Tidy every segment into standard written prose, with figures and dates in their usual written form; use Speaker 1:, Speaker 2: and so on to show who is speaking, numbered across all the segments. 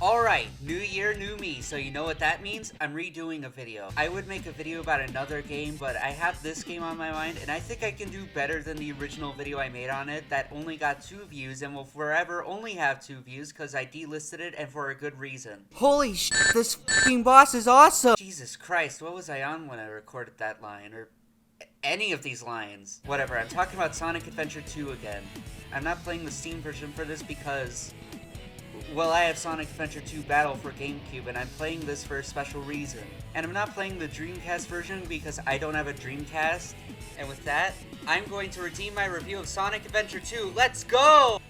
Speaker 1: Alright, new year, new me, so you know what that means? I'm redoing a video. I would make a video about another game, but I have this game on my mind, and I think I can do better than the original video I made on it that only got 2 views and will forever only have 2 views because I delisted it and for a good reason.
Speaker 2: Holy sh**, this f***ing boss is awesome!
Speaker 1: Jesus Christ, what was I on when I recorded that line? Or any of these lines. Whatever, I'm talking about Sonic Adventure 2 again. I'm not playing the Steam version for this because, well, I have Sonic Adventure 2 Battle for GameCube, and I'm playing this for a special reason. And I'm not playing the Dreamcast version because I don't have a Dreamcast. And with that, I'm going to redeem my review of Sonic Adventure 2. Let's go!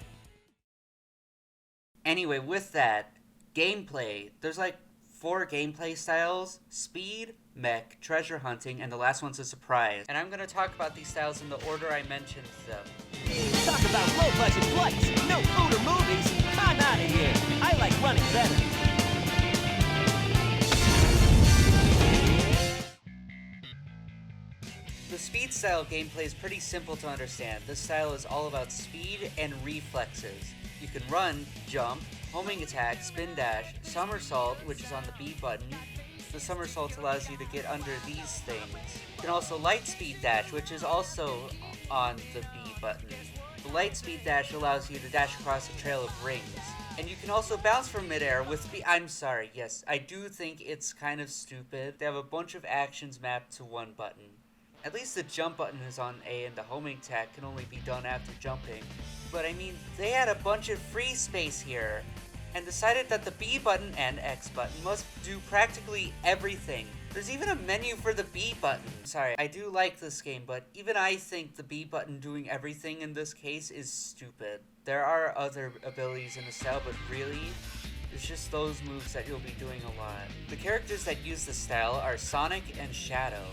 Speaker 1: Anyway, with that, gameplay. There's like 4 gameplay styles: speed, mech, treasure hunting, and the last one's a surprise. And I'm going to talk about these styles in the order I mentioned them.
Speaker 3: Talk about low-budget flights, no food or movies. I'm out of here. I like running better.
Speaker 1: The speed style gameplay is pretty simple to understand. This style is all about speed and reflexes. You can run, jump, homing attack, spin dash, somersault, which is on the B button. The somersault allows you to get under these things. You can also light speed dash, which is also on the B button. The light speed dash allows you to dash across a trail of rings. And you can also bounce from midair with I'm sorry, yes, I do think it's kind of stupid. They have a bunch of actions mapped to one button. At least the jump button is on A and the homing attack can only be done after jumping. But I mean, they had a bunch of free space here and decided that the B button and X button must do practically everything. There's even a menu for the B button. Sorry, I do like this game, but even I think the B button doing everything in this case is stupid. There are other abilities in the style, but really, it's just those moves that you'll be doing a lot. The characters that use the style are Sonic and Shadow.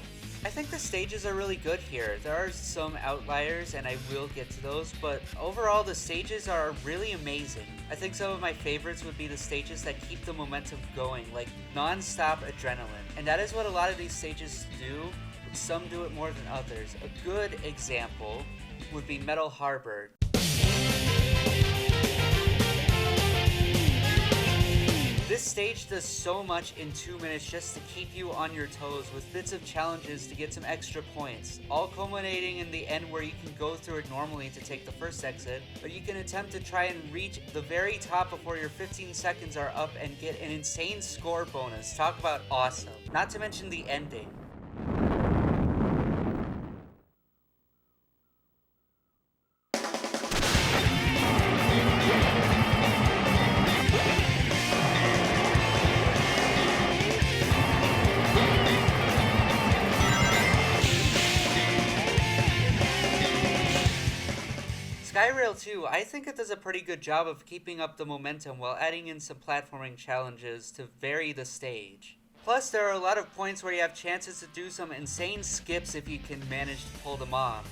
Speaker 1: I think the stages are really good here. There are some outliers, and I will get to those, but overall the stages are really amazing. I think some of my favorites would be the stages that keep the momentum going, like non-stop adrenaline. And that is what a lot of these stages do. Some do it more than others. A good example would be Metal Harbor. This stage does so much in 2 minutes just to keep you on your toes with bits of challenges to get some extra points, all culminating in the end where you can go through it normally to take the first exit, but you can attempt to try and reach the very top before your 15 seconds are up and get an insane score bonus. Talk about awesome. Not to mention the ending. Skyrail 2, I think it does a pretty good job of keeping up the momentum while adding in some platforming challenges to vary the stage. Plus, there are a lot of points where you have chances to do some insane skips if you can manage to pull them off.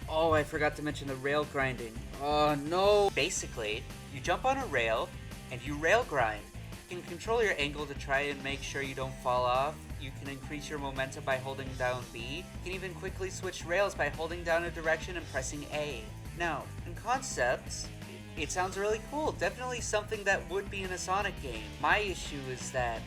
Speaker 1: Oh, I forgot to mention the rail grinding. Oh no! Basically, you jump on a rail and you rail grind. You can control your angle to try and make sure you don't fall off. You can increase your momentum by holding down B. You can even quickly switch rails by holding down a direction and pressing A. Now, in concept, it sounds really cool. Definitely something that would be in a Sonic game. My issue is that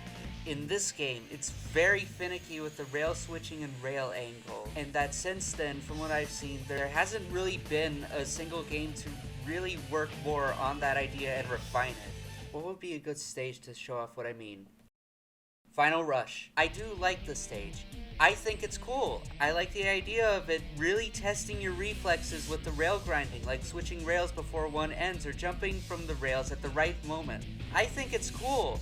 Speaker 1: in this game, it's very finicky with the rail switching and rail angle. And that since then, from what I've seen, there hasn't really been a single game to really work more on that idea and refine it. What would be a good stage to show off what I mean? Final Rush. I do like the stage. I think it's cool. I like the idea of it really testing your reflexes with the rail grinding, like switching rails before one ends or jumping from the rails at the right moment. I think it's cool.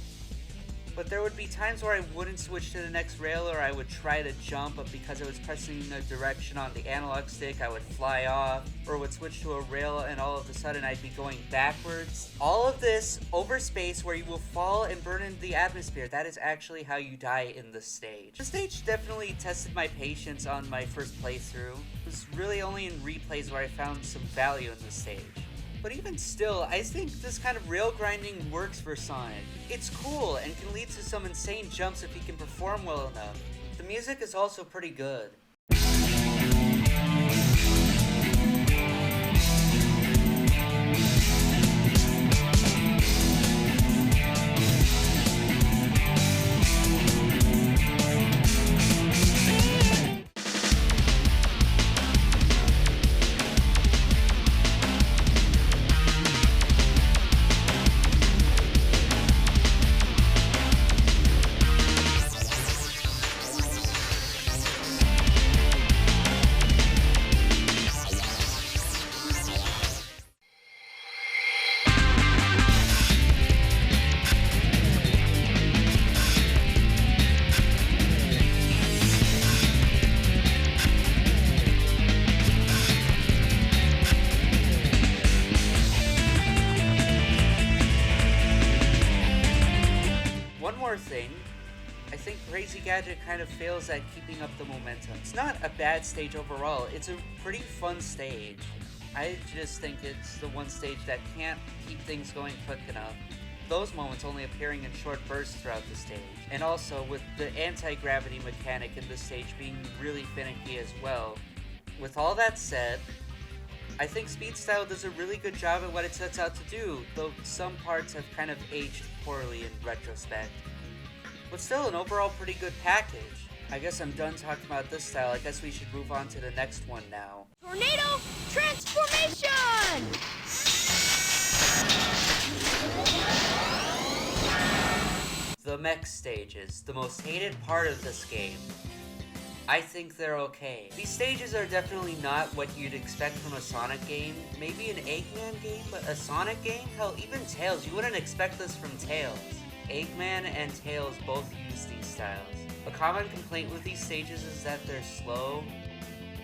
Speaker 1: But there would be times where I wouldn't switch to the next rail, or I would try to jump, but because I was pressing a direction on the analog stick, I would fly off, or would switch to a rail and all of a sudden I'd be going backwards. All of this over space where you will fall and burn into the atmosphere. That is actually how you die in this stage. The stage definitely tested my patience on my first playthrough. It was really only in replays where I found some value in the stage. But even still, I think this kind of rail grinding works for Sonic. It's cool and can lead to some insane jumps if he can perform well enough. The music is also pretty good. more thing. I think Crazy Gadget kind of fails at keeping up the momentum. It's not a bad stage overall, it's a pretty fun stage. I just think it's the one stage that can't keep things going quick enough. Those moments only appearing in short bursts throughout the stage. And also with the anti-gravity mechanic in the stage being really finicky as well. With all that said, I think Speed Style does a really good job at what it sets out to do, though some parts have kind of aged poorly in retrospect. But still an overall pretty good package. I guess I'm done talking about this style. I guess we should move on to the next one now.
Speaker 4: Tornado transformation!
Speaker 1: The mech stages, the most hated part of this game. I think they're okay. These stages are definitely not what you'd expect from a Sonic game. Maybe an Eggman game, but a Sonic game? Hell, even Tails, you wouldn't expect this from Tails. Eggman and Tails both use these styles. A common complaint with these stages is that they're slow.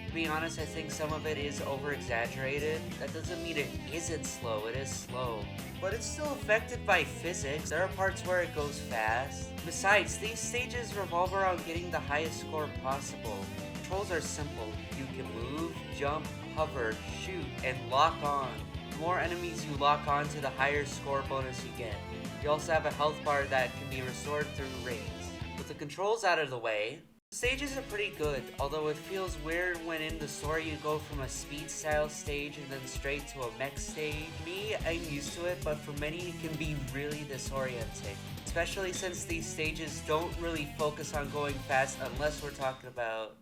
Speaker 1: To be honest, I think some of it is over-exaggerated. That doesn't mean it isn't slow, it is slow. But it's still affected by physics. There are parts where it goes fast. Besides, these stages revolve around getting the highest score possible. Controls are simple. You can move, jump, hover, shoot, and lock on. The more enemies you lock on to, the higher score bonus you get. You also have a health bar that can be restored through raids. With the controls out of the way, the stages are pretty good, although it feels weird when in the story you go from a speed style stage and then straight to a mech stage. Me, I'm used to it, but for many it can be really disorienting. Especially since these stages don't really focus on going fast unless we're talking about...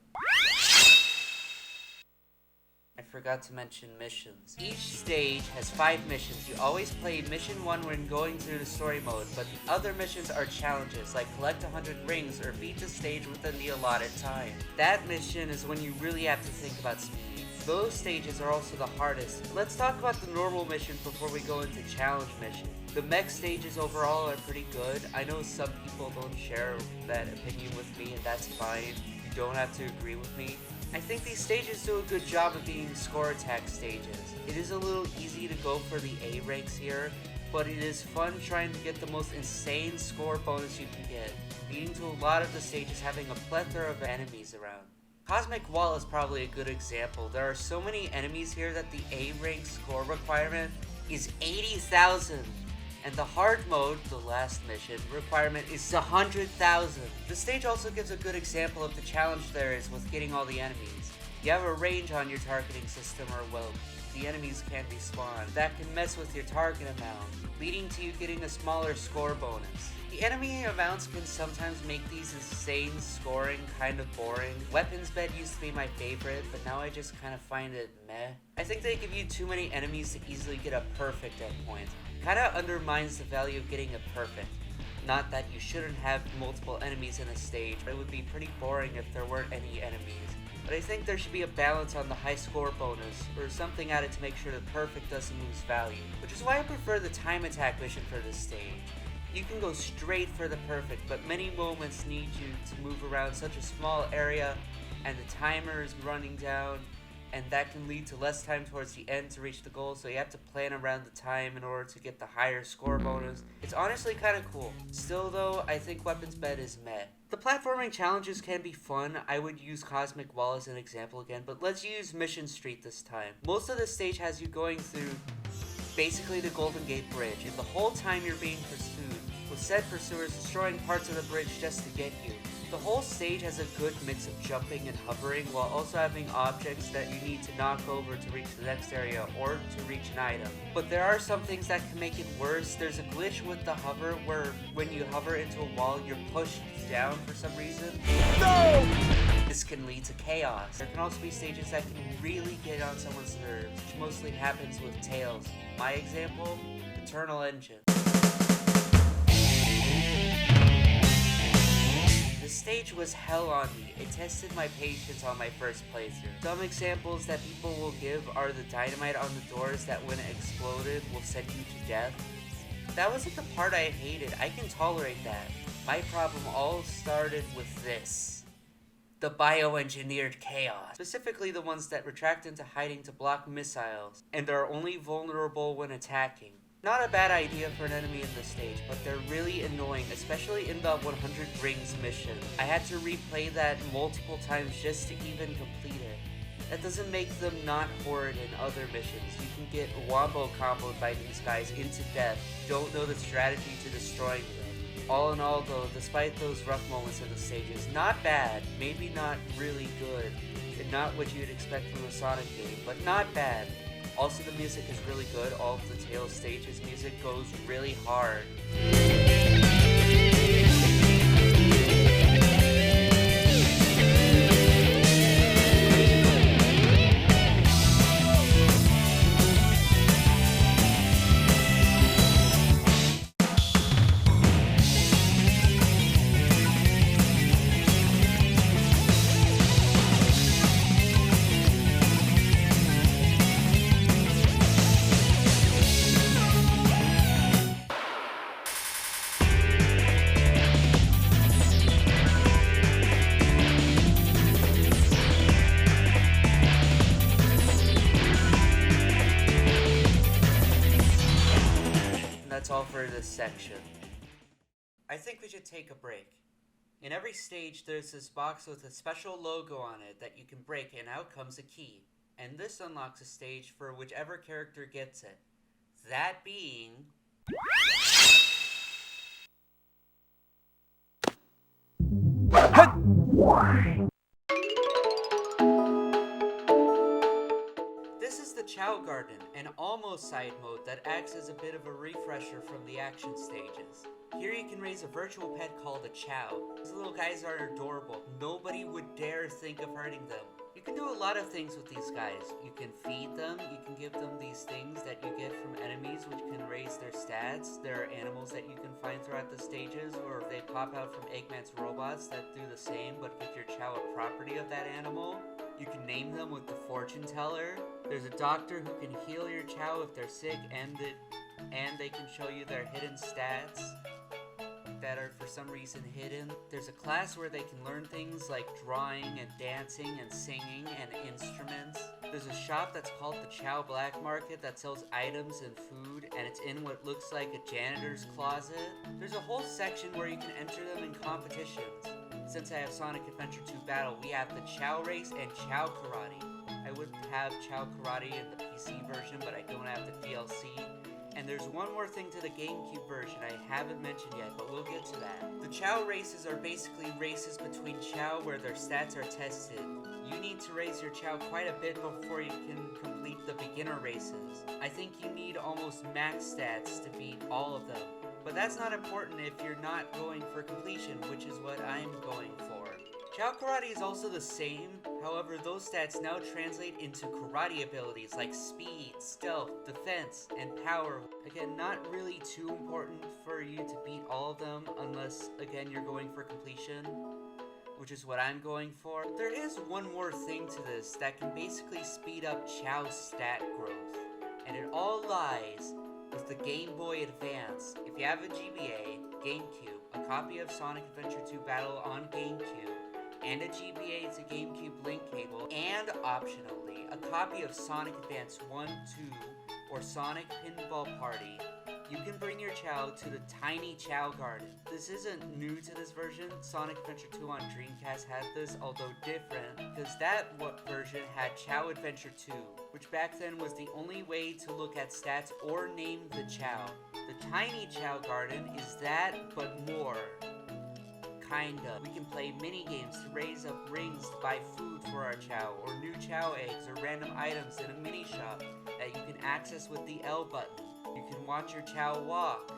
Speaker 1: I forgot to mention missions. Each stage has 5 missions. You always play mission 1 when going through the story mode, but the other missions are challenges, like collect 100 rings or beat the stage within the allotted time. That mission is when you really have to think about speed. Those stages are also the hardest. Let's talk about the normal mission before we go into challenge mission. The mech stages overall are pretty good. I know some people don't share that opinion with me, and that's fine. You don't have to agree with me. I think these stages do a good job of being score attack stages. It is a little easy to go for the A ranks here, but it is fun trying to get the most insane score bonus you can get, leading to a lot of the stages having a plethora of enemies around. Cosmic Wall is probably a good example. There are so many enemies here that the A rank score requirement is 80,000. And the hard mode, the last mission, requirement is 100,000. The stage also gives a good example of the challenge there is with getting all the enemies. You have a range on your targeting system, or well, the enemies can be spawned. That can mess with your target amount, leading to you getting a smaller score bonus. The enemy amounts can sometimes make these insane scoring kind of boring. Weapons bed used to be my favorite, but now I just kind of find it meh. I think they give you too many enemies to easily get a perfect at points. Kinda undermines the value of getting it perfect. Not that you shouldn't have multiple enemies in a stage, but it would be pretty boring if there weren't any enemies. But I think there should be a balance on the high score bonus, or something added to make sure the perfect doesn't lose value. Which is why I prefer the time attack mission for this stage. You can go straight for the perfect, but many moments need you to move around such a small area, and the timer is running down, and that can lead to less time towards the end to reach the goal, so you have to plan around the time in order to get the higher score bonus. It's honestly kinda cool. Still though, I think Weapons Bed is meh. The platforming challenges can be fun. I would use Cosmic Wall as an example again, but let's use Mission Street this time. Most of the stage has you going through basically the Golden Gate Bridge, and the whole time you're being pursued, with said pursuers destroying parts of the bridge just to get you. The whole stage has a good mix of jumping and hovering, while also having objects that you need to knock over to reach the next area or to reach an item. But there are some things that can make it worse. There's a glitch with the hover where when you hover into a wall, you're pushed down for some reason.
Speaker 3: No!
Speaker 1: This can lead to chaos. There can also be stages that can really get on someone's nerves, which mostly happens with Tails. My example, Eternal Engine. The stage was hell on me. It tested my patience on my first playthrough. Some examples that people will give are the dynamite on the doors that when it exploded will send you to death. That wasn't the part I hated. I can tolerate that. My problem all started with this. The bioengineered chaos. Specifically the ones that retract into hiding to block missiles, and are only vulnerable when attacking. Not a bad idea for an enemy in this stage, but they're really annoying, especially in the 100 rings mission. I had to replay that multiple times just to even complete it. That doesn't make them not horrid in other missions. You can get wombo comboed by these guys into death. You don't know the strategy to destroying them. All in all though, despite those rough moments in the stages, not bad, maybe not really good, and not what you'd expect from a Sonic game, but not bad. Also, the music is really good. All of the Tails stages music goes really hard. That's all for this section. I think we should take a break. In every stage, there's this box with a special logo on it that you can break, and out comes a key. And this unlocks a stage for whichever character gets it. That being... This is the Chao Garden, an almost side mode that acts as a bit of a refresher from the action stages. Here you can raise a virtual pet called a Chao. These little guys are adorable. Nobody would dare think of hurting them. You can do a lot of things with these guys. You can feed them, you can give them these things that you get from enemies which can raise their stats. There are animals that you can find throughout the stages, or they pop out from Eggman's robots that do the same but give your Chao a property of that animal. You can name them with the fortune teller. There's a doctor who can heal your Chao if they're sick, and they can show you their hidden stats that are for some reason hidden. There's a class where they can learn things like drawing and dancing and singing and instruments. There's a shop that's called the Chao Black Market that sells items and food, and it's in what looks like a janitor's closet. There's a whole section where you can enter them in competitions. Since I have Sonic Adventure 2 Battle, we have the Chao Race and Chao Karate. I would have Chao Karate in the PC version, but I don't have the DLC. And there's one more thing to the GameCube version I haven't mentioned yet, but we'll get to that. The Chao races are basically races between Chao where their stats are tested. You need to raise your Chao quite a bit before you can complete the beginner races. I think you need almost max stats to beat all of them. But that's not important if you're not going for completion, which is what I'm going for. Chao Karate is also the same, however those stats now translate into karate abilities like speed, stealth, defense, and power. Again, not really too important for you to beat all of them unless, again, you're going for completion, which is what I'm going for. There is one more thing to this that can basically speed up Chao's stat growth, and it all lies with the Game Boy Advance. If you have a GBA, GameCube, a copy of Sonic Adventure 2 Battle on GameCube, and a GBA to GameCube link cable, and optionally, a copy of Sonic Advance 1, 2, or Sonic Pinball Party, you can bring your Chao to the tiny Chao Garden. This isn't new to this version. Sonic Adventure 2 on Dreamcast had this, although different, because that version had Chao Adventure 2, which back then was the only way to look at stats or name the Chao. The tiny Chao Garden is that, but more. Kinda. We can play mini-games to raise up rings to buy food for our Chao, or new Chao eggs, or random items in a mini-shop that you can access with the L button. You can watch your Chao walk.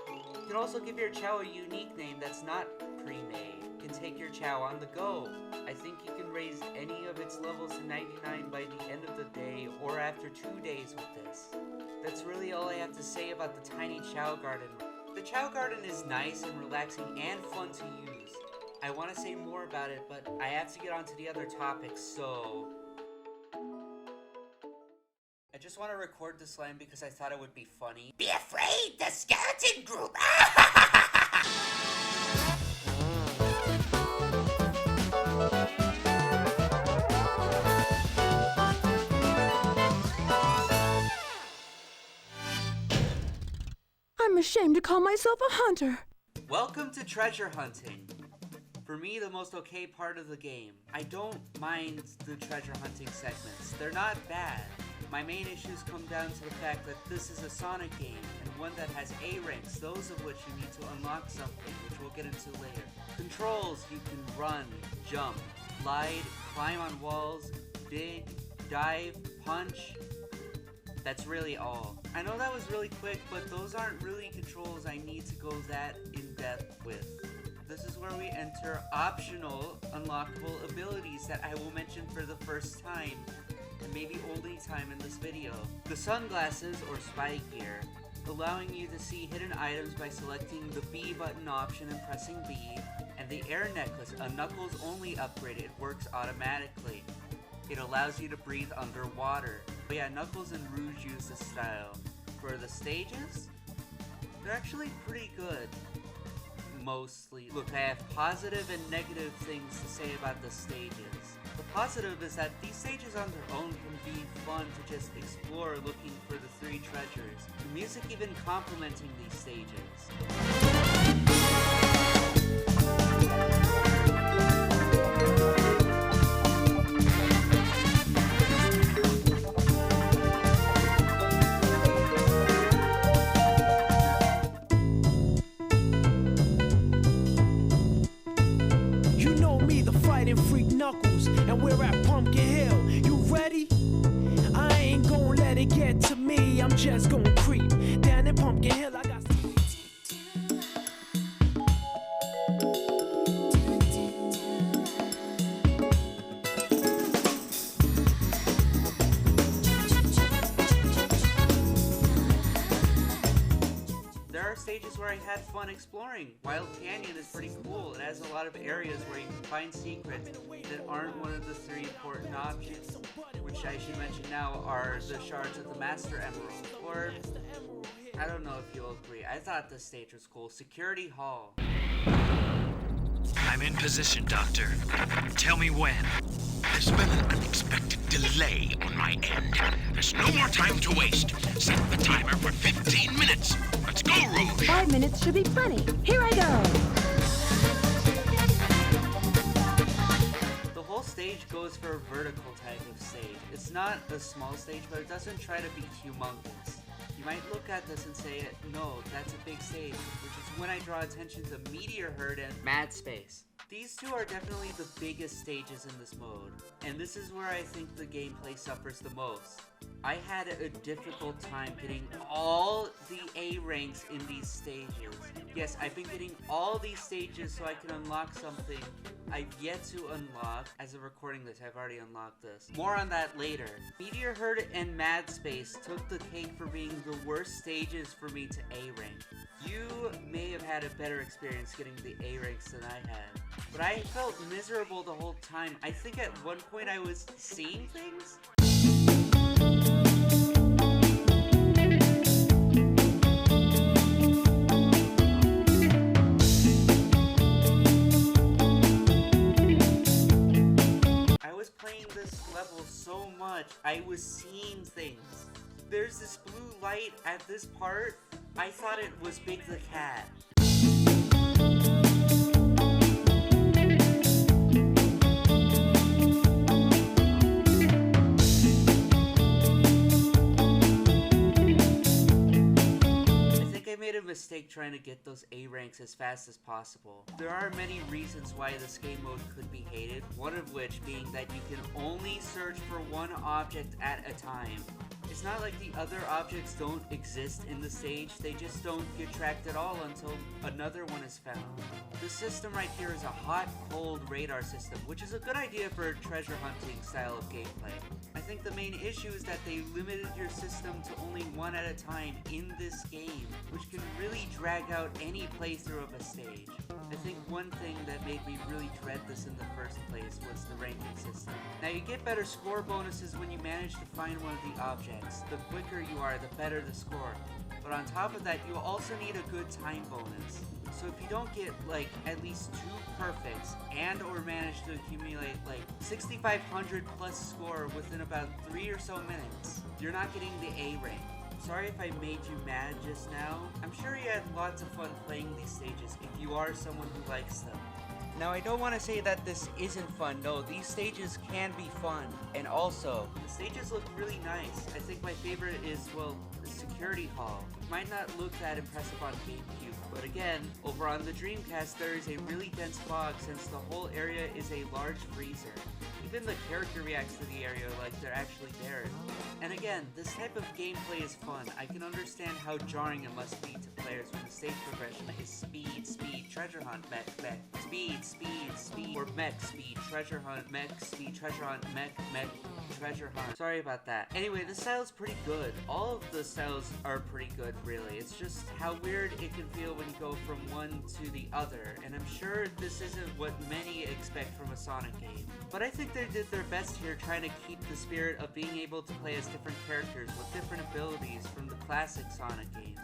Speaker 1: You can also give your Chao a unique name that's not pre-made. You can take your Chao on the go. I think you can raise any of its levels to 99 by the end of the day, or after 2 days with this. That's really all I have to say about the tiny Chao Garden. The Chao Garden is nice and relaxing and fun to use. I want to say more about it, but I have to get on to the other topics, so... I just want to record this line because I thought it would be funny. Be afraid, the skeleton group!
Speaker 5: ashamed to call myself a hunter.
Speaker 1: Welcome to treasure hunting. For me, the most okay part of the game. I don't mind the treasure hunting segments. They're not bad. My main issues come down to the fact that this is a Sonic game, and one that has A ranks, those of which you need to unlock something, which we'll get into later. Controls, you can run, jump, glide, climb on walls, dig, dive, punch. That's really all. I know that was really quick, but those aren't really controls I need to go that in depth with. This is where we enter optional unlockable abilities that I will mention for the first time, and maybe only time in this video. The sunglasses, or spy gear, allowing you to see hidden items by selecting the B button option and pressing B, and the air necklace, a Knuckles only upgrade. It works automatically. It allows you to breathe underwater. But yeah, Knuckles and Rouge use this style. For the stages, they're actually pretty good. Mostly. Look, I have positive and negative things to say about the stages. The positive is that these stages on their own can be fun to just explore looking for the 3 treasures. The music even complementing these stages.
Speaker 3: Freak Knuckles, and we're at Pumpkin Hill. You ready? I ain't gon' let it get to me. I'm just gon' creep down in Pumpkin Hill. I got
Speaker 1: Stages where I had fun exploring. Wild Canyon is pretty cool. It has a lot of areas where you can find secrets that aren't one of the 3 important options, which I should mention now are the shards of the Master Emerald. Or, I don't know if you'll agree, I thought this stage was cool. Security Hall.
Speaker 6: I'm in position, Doctor. Tell me when. There's been an unexpected delay on my end. There's no more time to waste. Set the timer for 15 minutes. Let's go, Rouge!
Speaker 5: 5 minutes should be plenty. Here I go!
Speaker 1: The whole stage goes for a vertical type of stage. It's not a small stage, but it doesn't try to be humongous. You might look at this and say, no, that's a big stage, which is when I draw attention to Meteor Herd and Mad Space. These 2 are definitely the biggest stages in this mode, and this is where I think the gameplay suffers the most. I had a difficult time getting all the A ranks in these stages. Yes, I've been getting all these stages so I can unlock something I've yet to unlock. As of recording this, I've already unlocked this. More on that later. Meteor Herd and Mad Space took the cake for being the worst stages for me to A rank. You may have had a better experience getting the A ranks than I had, but I felt miserable the whole time. I think at one point I was seeing things. I was playing this level so much, I was seeing things. There's this blue light at this part. I thought it was Big the Cat. Made a mistake trying to get those A ranks as fast as possible. There are many reasons why this game mode could be hated, one of which being that you can only search for one object at a time. It's not like the other objects don't exist in the stage, they just don't get tracked at all until another one is found. The system right here is a hot-cold radar system, which is a good idea for a treasure hunting style of gameplay. I think the main issue is that they limited your system to only one at a time in this game, which can really drag out any playthrough of a stage. I think one thing that made me really dread this in the first place was the ranking system. Now you get better score bonuses when you manage to find one of the objects. The quicker you are, the better the score. But on top of that, you also need a good time bonus. So if you don't get like at least 2 perfects and or manage to accumulate like 6,500 plus score within about 3 or so minutes, you're not getting the A rank. sorry if I made you mad just now. I'm sure you had lots of fun playing these stages if you are someone who likes them. Now, I don't want to say that this isn't fun. No, these stages can be fun. And also, the stages look really nice. I think my favorite is, well, the security hall. It might not look that impressive on GameCube, but again, over on the Dreamcast, there is a really dense fog since the whole area is a large freezer. Even the character reacts to the area like they're actually there. And again, this type of gameplay is fun. I can understand how jarring it must be to players when the stage progression is speed, speed, treasure hunt, mech, mech, speed, speed, speed, or mech, speed, treasure hunt, mech, speed, treasure hunt, mech, mech, treasure hunt. Sorry about that. Anyway, the style's pretty good. All of the styles are pretty good, really. It's just how weird it can feel when you go from one to the other, and I'm sure this isn't what many expect from a Sonic game. But I think they did their best here trying to keep the spirit of being able to play as different characters with different abilities from the classic Sonic games,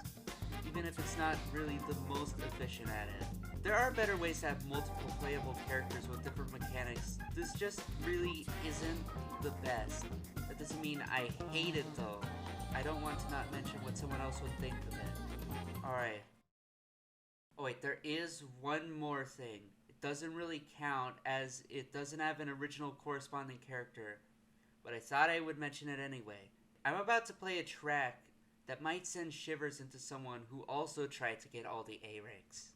Speaker 1: even if it's not really the most efficient at it. There are better ways to have multiple playable characters with different mechanics. This just really isn't the best. That doesn't mean I hate it though. I don't want to not mention what someone else would think of it. Alright. Oh wait, there is one more thing. It doesn't really count as it doesn't have an original corresponding character, but I thought I would mention it anyway. I'm about to play a track that might send shivers into someone who also tried to get all the A ranks.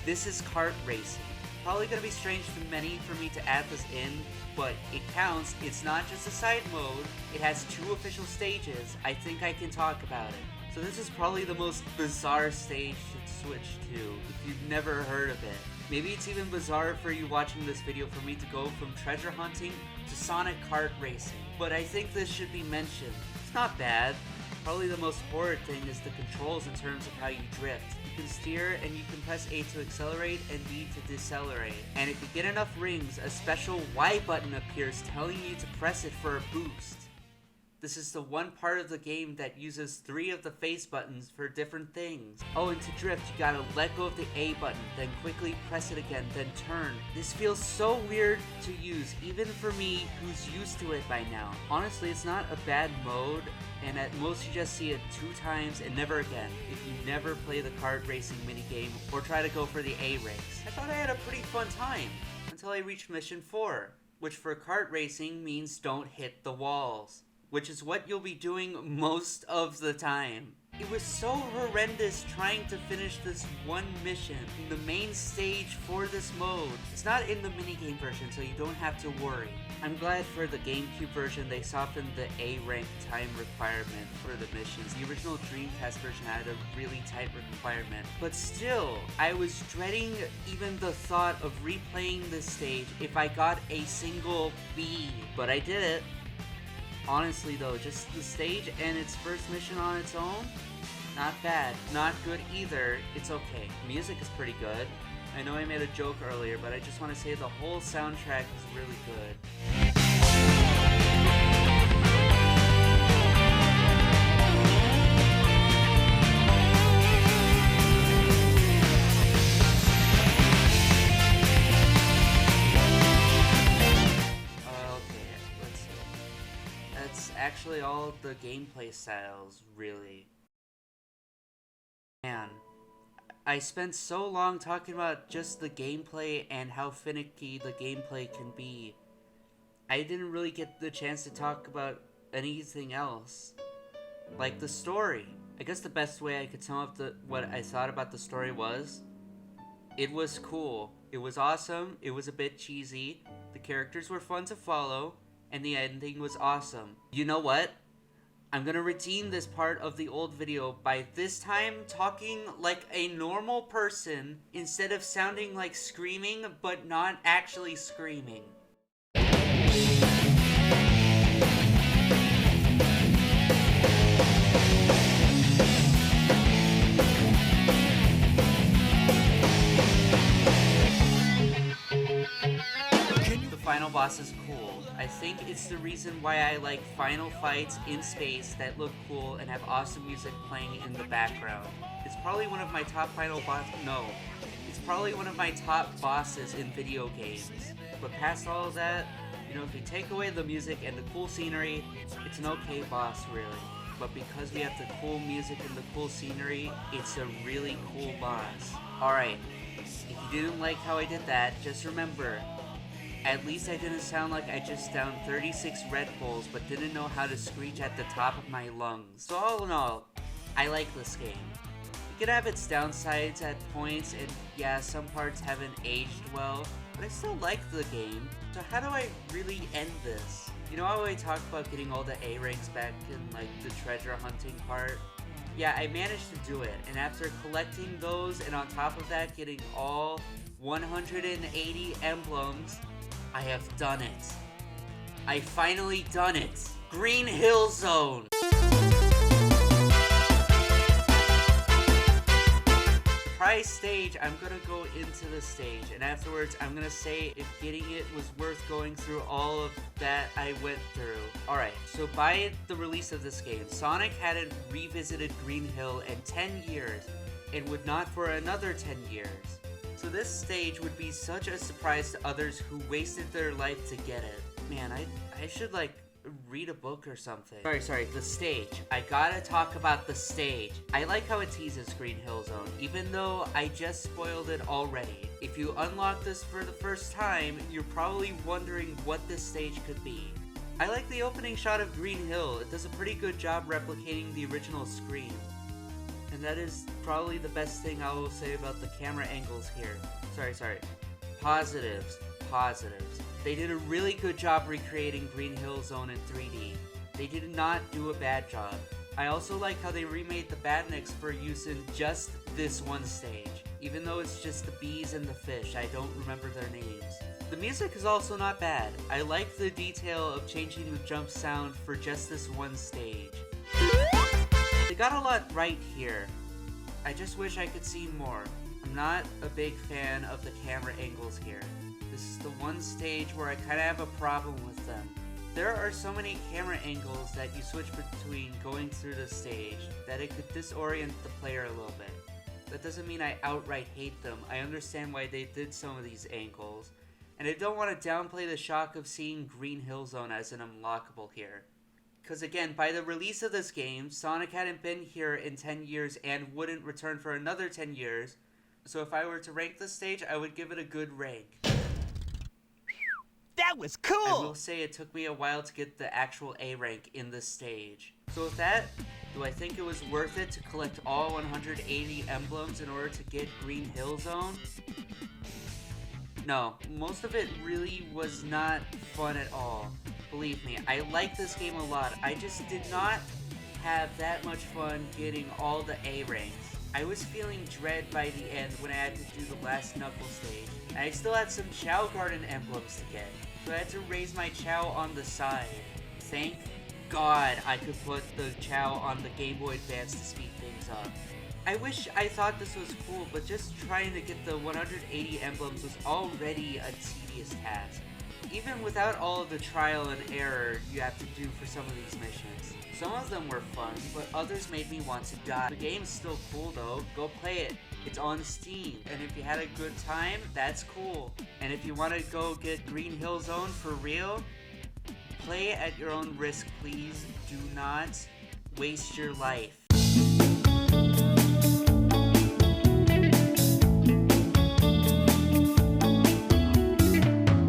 Speaker 1: This is kart racing. Probably gonna be strange to many for me to add this in, but it counts. It's not just a side mode. It has 2 official stages. I think I can talk about it. So this is probably the most bizarre stage to switch to if you've never heard of it. Maybe it's even bizarre for you watching this video for me to go from treasure hunting to Sonic kart racing. But I think this should be mentioned. It's not bad. Probably the most horrid thing is the controls in terms of how you drift. You can steer and you can press A to accelerate and B to decelerate. And if you get enough rings, a special Y button appears telling you to press it for a boost. This is the one part of the game that uses 3 of the face buttons for different things. Oh, and to drift, you gotta let go of the A button, then quickly press it again, then turn. This feels so weird to use, even for me who's used to it by now. Honestly, it's not a bad mode, and at most you just see it 2 times and never again if you never play the kart racing minigame or try to go for the A ranks. I thought I had a pretty fun time until I reached mission 4, which for kart racing means don't hit the walls, which is what you'll be doing most of the time. It was so horrendous trying to finish this one mission in the main stage for this mode. It's not in the minigame version, so you don't have to worry. I'm glad for the GameCube version they softened the A rank time requirement for the missions. The original Dreamcast version had a really tight requirement. But still, I was dreading even the thought of replaying this stage if I got a single B. But I did it. Honestly though, just the stage and its first mission on its own, not bad. Not good either, it's okay. Music is pretty good. I know I made a joke earlier, but I just want to say the whole soundtrack is really good. Actually all the gameplay styles, really. Man, I spent so long talking about just the gameplay and how finicky the gameplay can be. I didn't really get the chance to talk about anything else. Like the story. I guess the best way I could sum up what I thought about the story was, it was cool. It was awesome. It was a bit cheesy. The characters were fun to follow. And the ending was awesome. You know what? I'm gonna redeem this part of the old video by this time talking like a normal person instead of sounding like screaming but not actually screaming. The final boss is cool. I think it's the reason why I like final fights in space that look cool and have awesome music playing in the background. It's probably one of my top final boss. No, it's probably one of my top bosses in video games. But past all of that, you know, if you take away the music and the cool scenery, it's an okay boss, really. But because we have the cool music and the cool scenery, it's a really cool boss. Alright, if you didn't like how I did that, just remember, at least I didn't sound like I just downed 36 Red Bulls but didn't know how to screech at the top of my lungs. So all in all, I like this game. It could have its downsides at points, and yeah, some parts haven't aged well, but I still like the game. So how do I really end this? You know how I talked about getting all the A ranks back in like the treasure hunting part? Yeah, I managed to do it, and after collecting those and on top of that getting all 180 emblems, I have done it. I finally done it. Green Hill Zone. Prize stage, I'm gonna go into the stage, and afterwards I'm gonna say if getting it was worth going through all of that I went through. Alright, so by the release of this game, Sonic hadn't revisited Green Hill in 10 years, and would not for another 10 years. So this stage would be such a surprise to others who wasted their life to get it. Man, I should like read a book or something. Sorry, the stage. I gotta talk about the stage. I like how it teases Green Hill Zone, even though I just spoiled it already. If you unlock this for the first time, you're probably wondering what this stage could be. I like the opening shot of Green Hill. It does a pretty good job replicating the original screen. And that is probably the best thing I will say about the camera angles here. Sorry. Positives. They did a really good job recreating Green Hill Zone in 3D. They did not do a bad job. I also like how they remade the badniks for use in just this one stage. Even though it's just the bees and the fish, I don't remember their names. The music is also not bad. I like the detail of changing the jump sound for just this one stage. They got a lot right here. I just wish I could see more. I'm not a big fan of the camera angles here. This is the one stage where I kind of have a problem with them. There are so many camera angles that you switch between going through the stage that it could disorient the player a little bit. That doesn't mean I outright hate them. I understand why they did some of these angles. And I don't want to downplay the shock of seeing Green Hill Zone as an unlockable here. Because again, by the release of this game, Sonic hadn't been here in 10 years and wouldn't return for another 10 years. So if I were to rank this stage, I would give it a good rank.
Speaker 2: That was cool!
Speaker 1: I will say it took me a while to get the actual A rank in this stage. So with that, do I think it was worth it to collect all 180 emblems in order to get Green Hill Zone? No, most of it really was not fun at all. Believe me, I like this game a lot. I just did not have that much fun getting all the A ranks. I was feeling dread by the end when I had to do the last Knuckle stage. I still had some Chao Garden emblems to get, so I had to raise my Chao on the side. Thank God I could put the Chao on the Game Boy Advance to speed things up. I wish I thought this was cool, but just trying to get the 180 emblems was already a tedious task. Even without all of the trial and error you have to do for some of these missions. Some of them were fun, but others made me want to die. The game's still cool though, go play it. It's on Steam, and if you had a good time, that's cool. And if you want to go get Green Hill Zone for real, play it at your own risk, please. Do not waste your life.